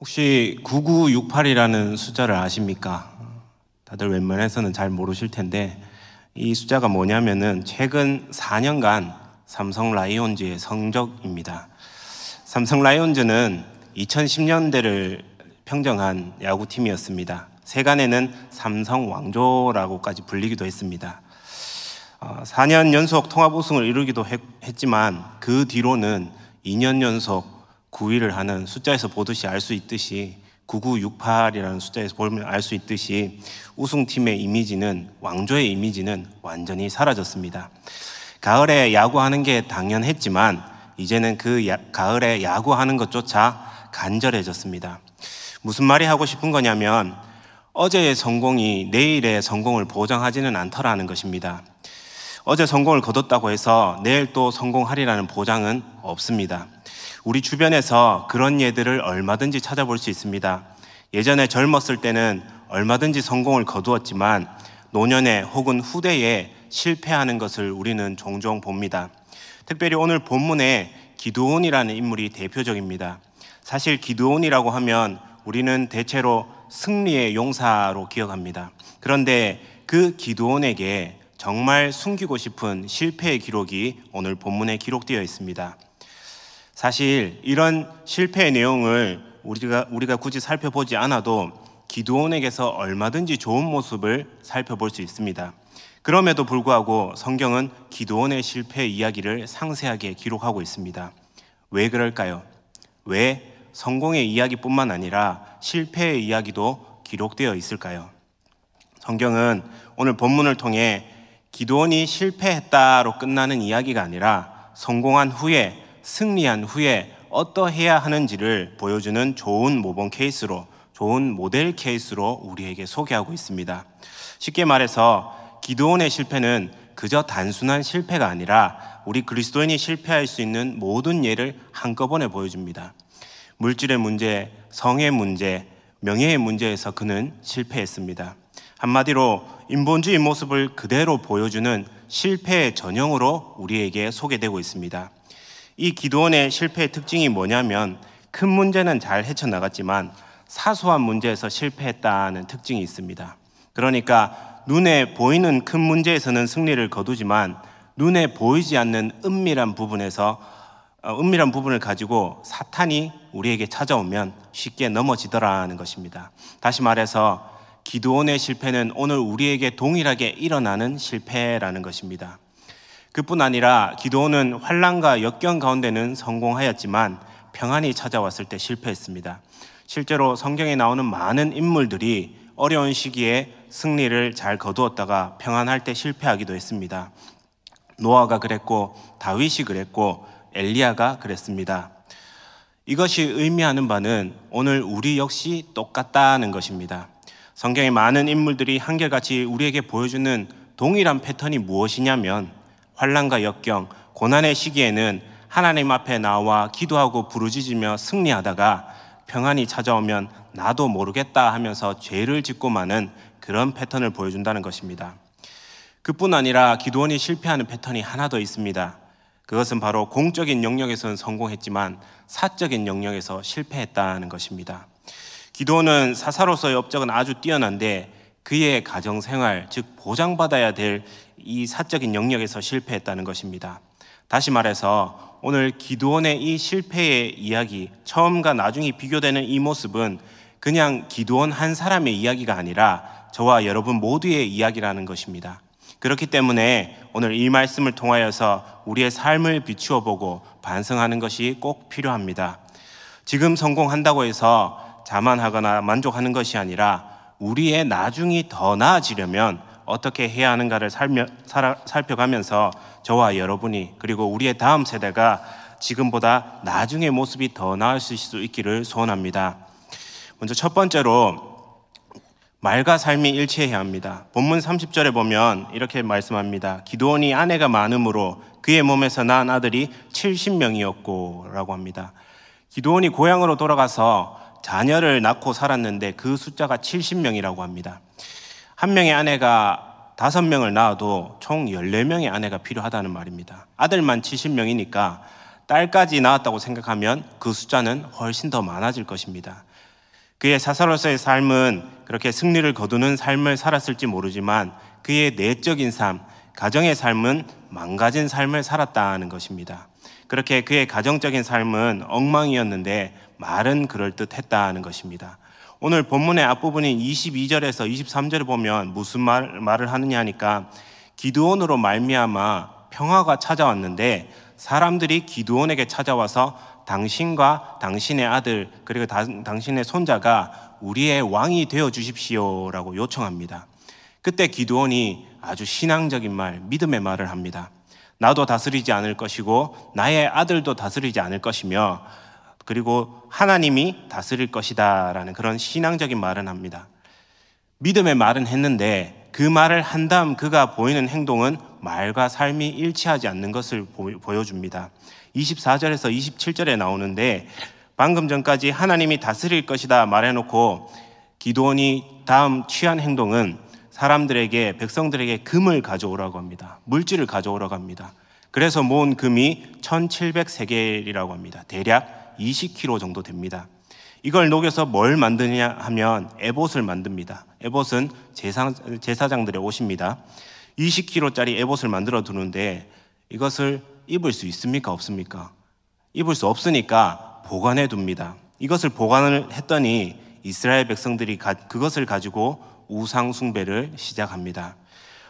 혹시 9968이라는 숫자를 아십니까? 다들 웬만해서는 잘 모르실 텐데 이 숫자가 뭐냐면은 최근 4년간 삼성 라이온즈의 성적입니다. 삼성 라이온즈는 2010년대를 평정한 야구팀이었습니다. 세간에는 삼성 왕조라고까지 불리기도 했습니다. 4년 연속 통합 우승을 이루기도 했지만 그 뒤로는 2년 연속 9위를 하는 숫자에서 보듯이 알 수 있듯이 9968이라는 숫자에서 보면 알 수 있듯이 우승팀의 이미지는 왕조의 이미지는 완전히 사라졌습니다. 가을에 야구하는 게 당연했지만 이제는 그 가을에 야구하는 것조차 간절해졌습니다. 무슨 말이 하고 싶은 거냐면 어제의 성공이 내일의 성공을 보장하지는 않더라는 것입니다. 어제 성공을 거뒀다고 해서 내일 또 성공하리라는 보장은 없습니다. 우리 주변에서 그런 예들을 얼마든지 찾아볼 수 있습니다. 예전에 젊었을 때는 얼마든지 성공을 거두었지만 노년에 혹은 후대에 실패하는 것을 우리는 종종 봅니다. 특별히 오늘 본문에 기드온이라는 인물이 대표적입니다. 사실 기드온이라고 하면 우리는 대체로 승리의 용사로 기억합니다. 그런데 그 기드온에게 정말 숨기고 싶은 실패의 기록이 오늘 본문에 기록되어 있습니다. 사실 이런 실패의 내용을 우리가 굳이 살펴보지 않아도 기드온에게서 얼마든지 좋은 모습을 살펴볼 수 있습니다. 그럼에도 불구하고 성경은 기드온의 실패 이야기를 상세하게 기록하고 있습니다. 왜 그럴까요? 왜 성공의 이야기뿐만 아니라 실패의 이야기도 기록되어 있을까요? 성경은 오늘 본문을 통해 기드온이 실패했다로 끝나는 이야기가 아니라 성공한 후에 승리한 후에 어떠해야 하는지를 보여주는 좋은 모범 케이스로, 좋은 모델 케이스로 우리에게 소개하고 있습니다. 쉽게 말해서 기드온의 실패는 그저 단순한 실패가 아니라 우리 그리스도인이 실패할 수 있는 모든 예를 한꺼번에 보여줍니다. 물질의 문제, 성의 문제, 명예의 문제에서 그는 실패했습니다. 한마디로 인본주의 모습을 그대로 보여주는 실패의 전형으로 우리에게 소개되고 있습니다. 이 기드온의 실패의 특징이 뭐냐면 큰 문제는 잘 헤쳐나갔지만 사소한 문제에서 실패했다는 특징이 있습니다. 그러니까 눈에 보이는 큰 문제에서는 승리를 거두지만 눈에 보이지 않는 은밀한 부분을 가지고 사탄이 우리에게 찾아오면 쉽게 넘어지더라는 것입니다. 다시 말해서 기드온의 실패는 오늘 우리에게 동일하게 일어나는 실패라는 것입니다. 그뿐 아니라 기드온은 환난과 역경 가운데는 성공하였지만 평안이 찾아왔을 때 실패했습니다. 실제로 성경에 나오는 많은 인물들이 어려운 시기에 승리를 잘 거두었다가 평안할 때 실패하기도 했습니다. 노아가 그랬고 다윗이 그랬고 엘리야가 그랬습니다. 이것이 의미하는 바는 오늘 우리 역시 똑같다는 것입니다. 성경의 많은 인물들이 한결같이 우리에게 보여주는 동일한 패턴이 무엇이냐면 환난과 역경, 고난의 시기에는 하나님 앞에 나와 기도하고 부르짖으며 승리하다가 평안이 찾아오면 나도 모르겠다 하면서 죄를 짓고 마는 그런 패턴을 보여준다는 것입니다. 그뿐 아니라 기드온이 실패하는 패턴이 하나 더 있습니다. 그것은 바로 공적인 영역에서는 성공했지만 사적인 영역에서 실패했다는 것입니다. 기드온은 사사로서의 업적은 아주 뛰어난데 그의 가정생활, 즉 보장받아야 될 이 사적인 영역에서 실패했다는 것입니다. 다시 말해서 오늘 기드온의 이 실패의 이야기, 처음과 나중이 비교되는 이 모습은 그냥 기드온 한 사람의 이야기가 아니라 저와 여러분 모두의 이야기라는 것입니다. 그렇기 때문에 오늘 이 말씀을 통하여서 우리의 삶을 비추어 보고 반성하는 것이 꼭 필요합니다. 지금 성공한다고 해서 자만하거나 만족하는 것이 아니라 우리의 나중이 더 나아지려면 어떻게 해야 하는가를 살펴가면서 저와 여러분이 그리고 우리의 다음 세대가 지금보다 나중의 모습이 더 나아질 수 있기를 소원합니다. 먼저 첫 번째로 말과 삶이 일치해야 합니다. 본문 30절에 보면 이렇게 말씀합니다. 기드온이 아내가 많음으로 그의 몸에서 낳은 아들이 70명이었고 라고 합니다. 기드온이 고향으로 돌아가서 자녀를 낳고 살았는데 그 숫자가 70명이라고 합니다. 한 명의 아내가 5명을 낳아도 총 14명의 아내가 필요하다는 말입니다. 아들만 70명이니까 딸까지 낳았다고 생각하면 그 숫자는 훨씬 더 많아질 것입니다. 그의 사사로서의 삶은 그렇게 승리를 거두는 삶을 살았을지 모르지만 그의 내적인 삶, 가정의 삶은 망가진 삶을 살았다는 것입니다. 그렇게 그의 가정적인 삶은 엉망이었는데 말은 그럴듯했다는 것입니다. 오늘 본문의 앞부분인 22절에서 23절을 보면 무슨 말을 하느냐 하니까 기드온으로 말미암아 평화가 찾아왔는데 사람들이 기드온에게 찾아와서 당신과 당신의 아들 그리고 당신의 손자가 우리의 왕이 되어 주십시오라고 요청합니다. 그때 기드온이 아주 신앙적인 말, 믿음의 말을 합니다. 나도 다스리지 않을 것이고 나의 아들도 다스리지 않을 것이며 그리고 하나님이 다스릴 것이다 라는 그런 신앙적인 말은 합니다. 믿음의 말은 했는데 그 말을 한 다음 그가 보이는 행동은 말과 삶이 일치하지 않는 것을 보여줍니다. 24절에서 27절에 나오는데 방금 전까지 하나님이 다스릴 것이다 말해놓고 기드온이 다음 취한 행동은 사람들에게 백성들에게 금을 가져오라고 합니다. 물질을 가져오라고 합니다. 그래서 모은 금이 1700세겔이라고 합니다. 대략 20kg 정도 됩니다. 이걸 녹여서 뭘 만드냐 하면 에봇을 만듭니다. 에봇은 제사장들의 옷입니다. 20kg짜리 에봇을 만들어 두는데 이것을 입을 수 있습니까? 없습니까? 입을 수 없으니까 보관해 둡니다. 이것을 보관을 했더니 이스라엘 백성들이 그것을 가지고 우상 숭배를 시작합니다.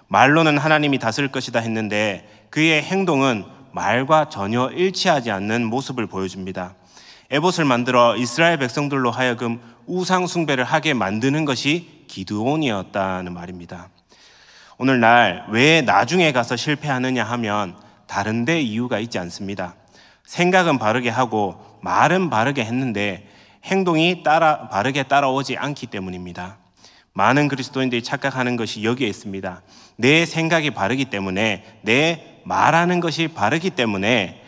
말로는 하나님이 다스릴 것이다 했는데 그의 행동은 말과 전혀 일치하지 않는 모습을 보여줍니다. 에봇을 만들어 이스라엘 백성들로 하여금 우상 숭배를 하게 만드는 것이 기드온이었다는 말입니다. 오늘날 왜 나중에 가서 실패하느냐 하면 다른 데 이유가 있지 않습니다. 생각은 바르게 하고 말은 바르게 했는데 행동이 바르게 따라오지 않기 때문입니다. 많은 그리스도인들이 착각하는 것이 여기에 있습니다. 내 생각이 바르기 때문에 내 말하는 것이 바르기 때문에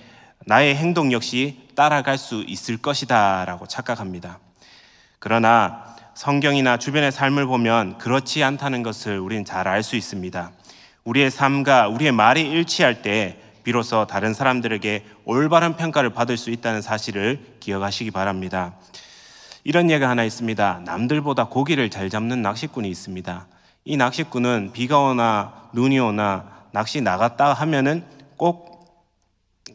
나의 행동 역시 따라갈 수 있을 것이다 라고 착각합니다. 그러나 성경이나 주변의 삶을 보면 그렇지 않다는 것을 우리는 잘 알 수 있습니다. 우리의 삶과 우리의 말이 일치할 때 비로소 다른 사람들에게 올바른 평가를 받을 수 있다는 사실을 기억하시기 바랍니다. 이런 예가 하나 있습니다. 남들보다 고기를 잘 잡는 낚시꾼이 있습니다. 이 낚시꾼은 비가 오나 눈이 오나 낚시 나갔다 하면은 꼭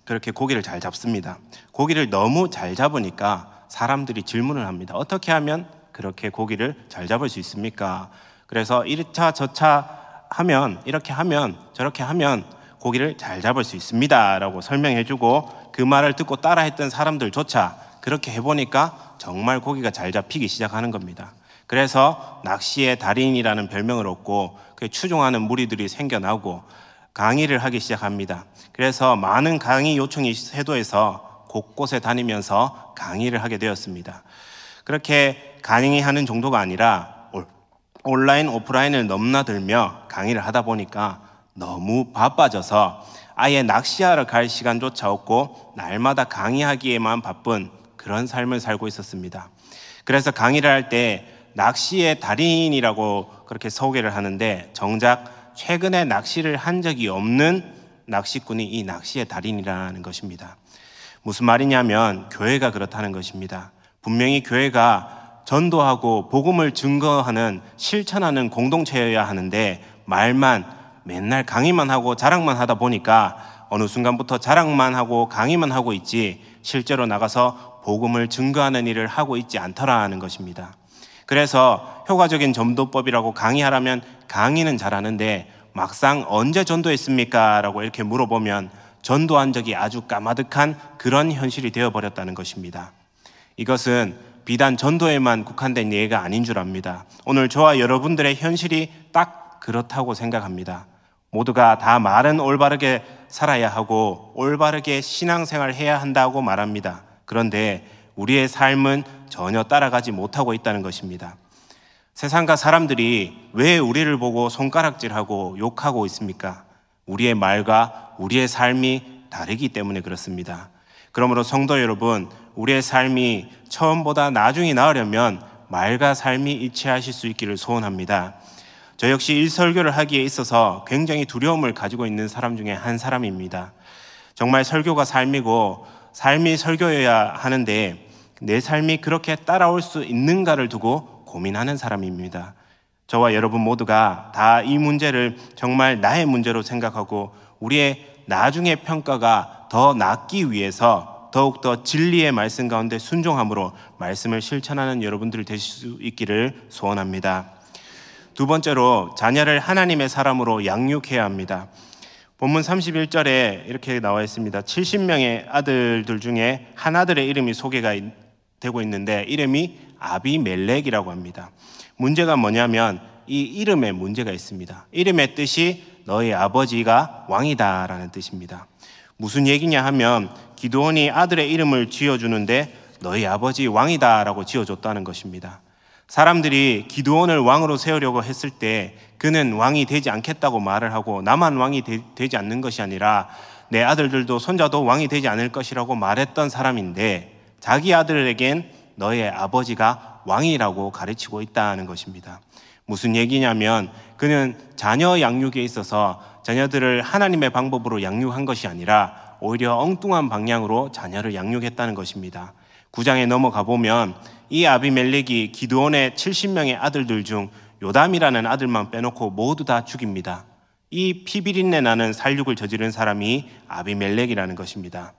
그렇게 고기를 잘 잡습니다. 고기를 너무 잘 잡으니까 사람들이 질문을 합니다. 어떻게 하면 그렇게 고기를 잘 잡을 수 있습니까? 그래서 1차 저차 하면 이렇게 하면 저렇게 하면 고기를 잘 잡을 수 있습니다 라고 설명해주고 그 말을 듣고 따라했던 사람들조차 그렇게 해보니까 정말 고기가 잘 잡히기 시작하는 겁니다. 그래서 낚시의 달인이라는 별명을 얻고 그에 추종하는 무리들이 생겨나고 강의를 하기 시작합니다. 그래서 많은 강의 요청이 세도에서 곳곳에 다니면서 강의를 하게 되었습니다. 그렇게 강의하는 정도가 아니라 온라인, 오프라인을 넘나들며 강의를 하다 보니까 너무 바빠져서 아예 낚시하러 갈 시간조차 없고 날마다 강의하기에만 바쁜 그런 삶을 살고 있었습니다. 그래서 강의를 할 때 낚시의 달인이라고 그렇게 소개를 하는데 정작 최근에 낚시를 한 적이 없는 낚시꾼이 이 낚시의 달인이라는 것입니다. 무슨 말이냐면 교회가 그렇다는 것입니다. 분명히 교회가 전도하고 복음을 증거하는 실천하는 공동체여야 하는데 말만 맨날 강의만 하고 자랑만 하다 보니까 어느 순간부터 자랑만 하고 강의만 하고 있지 실제로 나가서 복음을 증거하는 일을 하고 있지 않더라는 것입니다. 그래서 효과적인 전도법이라고 강의하라면 강의는 잘하는데 막상 언제 전도했습니까? 라고 이렇게 물어보면 전도한 적이 아주 까마득한 그런 현실이 되어버렸다는 것입니다. 이것은 비단 전도에만 국한된 예가 아닌 줄 압니다. 오늘 저와 여러분들의 현실이 딱 그렇다고 생각합니다. 모두가 다 말은 올바르게 살아야 하고 올바르게 신앙생활을 해야 한다고 말합니다. 그런데 우리의 삶은 전혀 따라가지 못하고 있다는 것입니다. 세상과 사람들이 왜 우리를 보고 손가락질하고 욕하고 있습니까? 우리의 말과 우리의 삶이 다르기 때문에 그렇습니다. 그러므로 성도 여러분, 우리의 삶이 처음보다 나중에 나으려면 말과 삶이 일치하실 수 있기를 소원합니다. 저 역시 일설교를 하기에 있어서 굉장히 두려움을 가지고 있는 사람 중에 한 사람입니다. 정말 설교가 삶이고 삶이 설교여야 하는데 내 삶이 그렇게 따라올 수 있는가를 두고 고민하는 사람입니다. 저와 여러분 모두가 다 이 문제를 정말 나의 문제로 생각하고 우리의 나중의 평가가 더 낫기 위해서 더욱더 진리의 말씀 가운데 순종함으로 말씀을 실천하는 여러분들 되실 수 있기를 소원합니다. 두 번째로, 자녀를 하나님의 사람으로 양육해야 합니다. 본문 31절에 이렇게 나와 있습니다. 70명의 아들들 중에 한 아들의 이름이 소개가 되고 있는데 이름이 아비멜렉이라고 합니다. 문제가 뭐냐면 이 이름에 문제가 있습니다. 이름의 뜻이 너희 아버지가 왕이다 라는 뜻입니다. 무슨 얘기냐 하면 기드온이 아들의 이름을 지어주는데 너희 아버지 왕이다 라고 지어줬다는 것입니다. 사람들이 기드온을 왕으로 세우려고 했을 때 그는 왕이 되지 않겠다고 말을 하고 나만 왕이 되지 않는 것이 아니라 내 아들들도 손자도 왕이 되지 않을 것이라고 말했던 사람인데 자기 아들에겐 너의 아버지가 왕이라고 가르치고 있다는 것입니다. 무슨 얘기냐면 그는 자녀 양육에 있어서 자녀들을 하나님의 방법으로 양육한 것이 아니라 오히려 엉뚱한 방향으로 자녀를 양육했다는 것입니다. 9장에 넘어가 보면 이 아비멜렉이 기드온의 70명의 아들들 중 요담이라는 아들만 빼놓고 모두 다 죽입니다. 이 피비린내 나는 살육을 저지른 사람이 아비멜렉이라는 것입니다.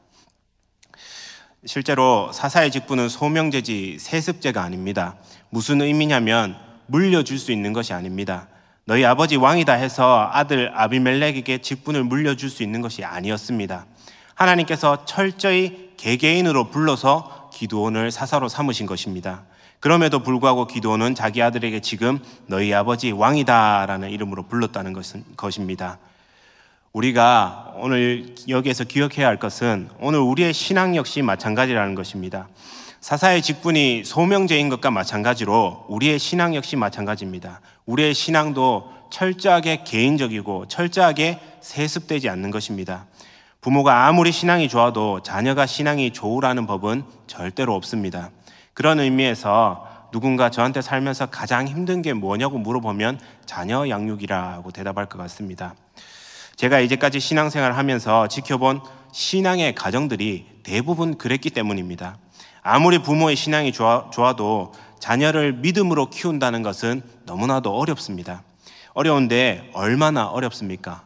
실제로 사사의 직분은 소명제지 세습제가 아닙니다. 무슨 의미냐면 물려줄 수 있는 것이 아닙니다. 너희 아버지 왕이다 해서 아들 아비멜렉에게 직분을 물려줄 수 있는 것이 아니었습니다. 하나님께서 철저히 개개인으로 불러서 기드온을 사사로 삼으신 것입니다. 그럼에도 불구하고 기드온은 자기 아들에게 지금 너희 아버지 왕이다 라는 이름으로 불렀다는 것입니다. 우리가 오늘 여기에서 기억해야 할 것은 오늘 우리의 신앙 역시 마찬가지라는 것입니다. 사사의 직분이 소명제인 것과 마찬가지로 우리의 신앙 역시 마찬가지입니다. 우리의 신앙도 철저하게 개인적이고 철저하게 세습되지 않는 것입니다. 부모가 아무리 신앙이 좋아도 자녀가 신앙이 좋으라는 법은 절대로 없습니다. 그런 의미에서 누군가 저한테 살면서 가장 힘든 게 뭐냐고 물어보면 자녀 양육이라고 대답할 것 같습니다. 제가 이제까지 신앙생활을 하면서 지켜본 신앙의 가정들이 대부분 그랬기 때문입니다. 아무리 부모의 신앙이 좋아도 자녀를 믿음으로 키운다는 것은 너무나도 어렵습니다. 어려운데 얼마나 어렵습니까?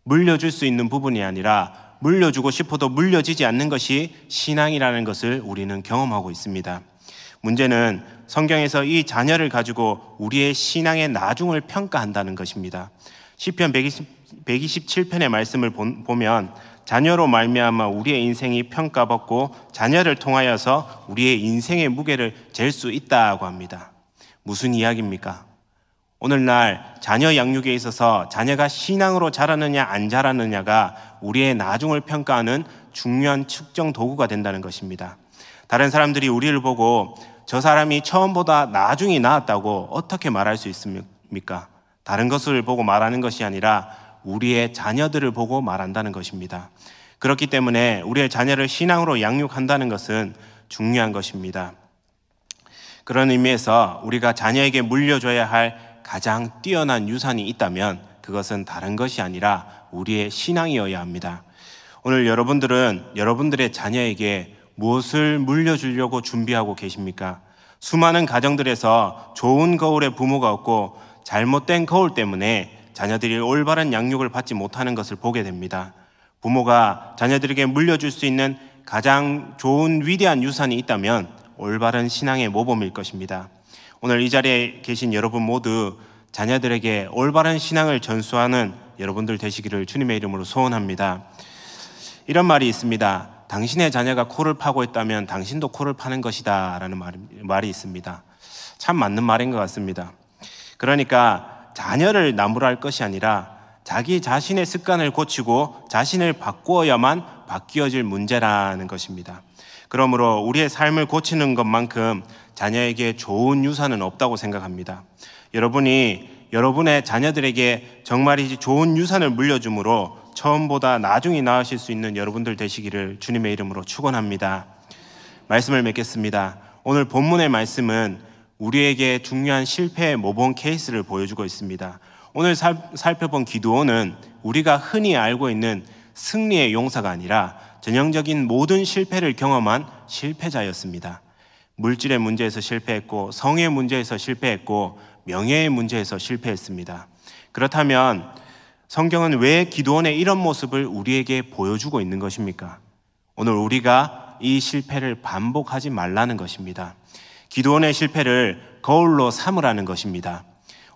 물려줄 수 있는 부분이 아니라 물려주고 싶어도 물려지지 않는 것이 신앙이라는 것을 우리는 경험하고 있습니다. 문제는 성경에서 이 자녀를 가지고 우리의 신앙의 나중을 평가한다는 것입니다. 시편 127편의 말씀을 보면 자녀로 말미암아 우리의 인생이 평가받고 자녀를 통하여서 우리의 인생의 무게를 잴 수 있다고 합니다. 무슨 이야기입니까? 오늘날 자녀 양육에 있어서 자녀가 신앙으로 자라느냐 안 자라느냐가 우리의 나중을 평가하는 중요한 측정 도구가 된다는 것입니다. 다른 사람들이 우리를 보고 저 사람이 처음보다 나중이 나았다고 어떻게 말할 수 있습니까? 다른 것을 보고 말하는 것이 아니라 우리의 자녀들을 보고 말한다는 것입니다. 그렇기 때문에 우리의 자녀를 신앙으로 양육한다는 것은 중요한 것입니다. 그런 의미에서 우리가 자녀에게 물려줘야 할 가장 뛰어난 유산이 있다면 그것은 다른 것이 아니라 우리의 신앙이어야 합니다. 오늘 여러분들은 여러분들의 자녀에게 무엇을 물려주려고 준비하고 계십니까? 수많은 가정들에서 좋은 거울의 부모가 없고 잘못된 거울 때문에 자녀들이 올바른 양육을 받지 못하는 것을 보게 됩니다. 부모가 자녀들에게 물려줄 수 있는 가장 좋은 위대한 유산이 있다면 올바른 신앙의 모범일 것입니다. 오늘 이 자리에 계신 여러분 모두 자녀들에게 올바른 신앙을 전수하는 여러분들 되시기를 주님의 이름으로 소원합니다. 이런 말이 있습니다. 당신의 자녀가 코를 파고 있다면 당신도 코를 파는 것이다 라는 말이 있습니다. 참 맞는 말인 것 같습니다. 그러니까 자녀를 나무랄 것이 아니라 자기 자신의 습관을 고치고 자신을 바꾸어야만 바뀌어질 문제라는 것입니다. 그러므로 우리의 삶을 고치는 것만큼 자녀에게 좋은 유산은 없다고 생각합니다. 여러분이 여러분의 자녀들에게 정말이지 좋은 유산을 물려줌으로 처음보다 나중이 나으실 수 있는 여러분들 되시기를 주님의 이름으로 축원합니다. 말씀을 맺겠습니다. 오늘 본문의 말씀은 우리에게 중요한 실패의 모범 케이스를 보여주고 있습니다. 오늘 살펴본 기드온은 우리가 흔히 알고 있는 승리의 용사가 아니라 전형적인 모든 실패를 경험한 실패자였습니다. 물질의 문제에서 실패했고, 성의 문제에서 실패했고, 명예의 문제에서 실패했습니다. 그렇다면 성경은 왜 기드온의 이런 모습을 우리에게 보여주고 있는 것입니까? 오늘 우리가 이 실패를 반복하지 말라는 것입니다. 기드온의 실패를 거울로 삼으라는 것입니다.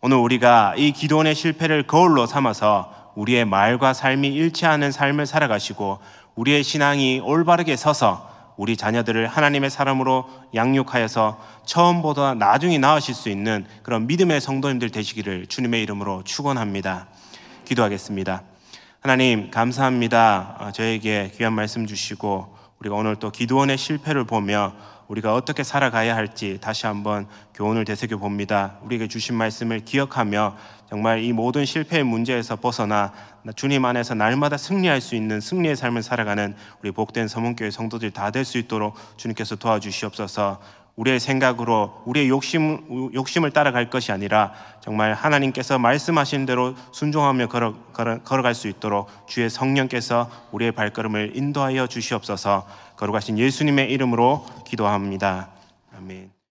오늘 우리가 이 기드온의 실패를 거울로 삼아서 우리의 말과 삶이 일치하는 삶을 살아가시고 우리의 신앙이 올바르게 서서 우리 자녀들을 하나님의 사람으로 양육하여서 처음보다 나중에 낳으실 수 있는 그런 믿음의 성도님들 되시기를 주님의 이름으로 축원합니다. 기도하겠습니다. 하나님 감사합니다. 저에게 귀한 말씀 주시고 우리가 오늘 또 기드온의 실패를 보며 우리가 어떻게 살아가야 할지 다시 한번 교훈을 되새겨 봅니다. 우리에게 주신 말씀을 기억하며 정말 이 모든 실패의 문제에서 벗어나 주님 안에서 날마다 승리할 수 있는 승리의 삶을 살아가는 우리 복된 서문교회 성도들 다 될 수 있도록 주님께서 도와주시옵소서. 우리의 생각으로 우리의 욕심을 따라갈 것이 아니라 정말 하나님께서 말씀하신 대로 순종하며 걸어갈 수 있도록 주의 성령께서 우리의 발걸음을 인도하여 주시옵소서. 거룩하신 예수님의 이름으로 기도합니다. 아멘.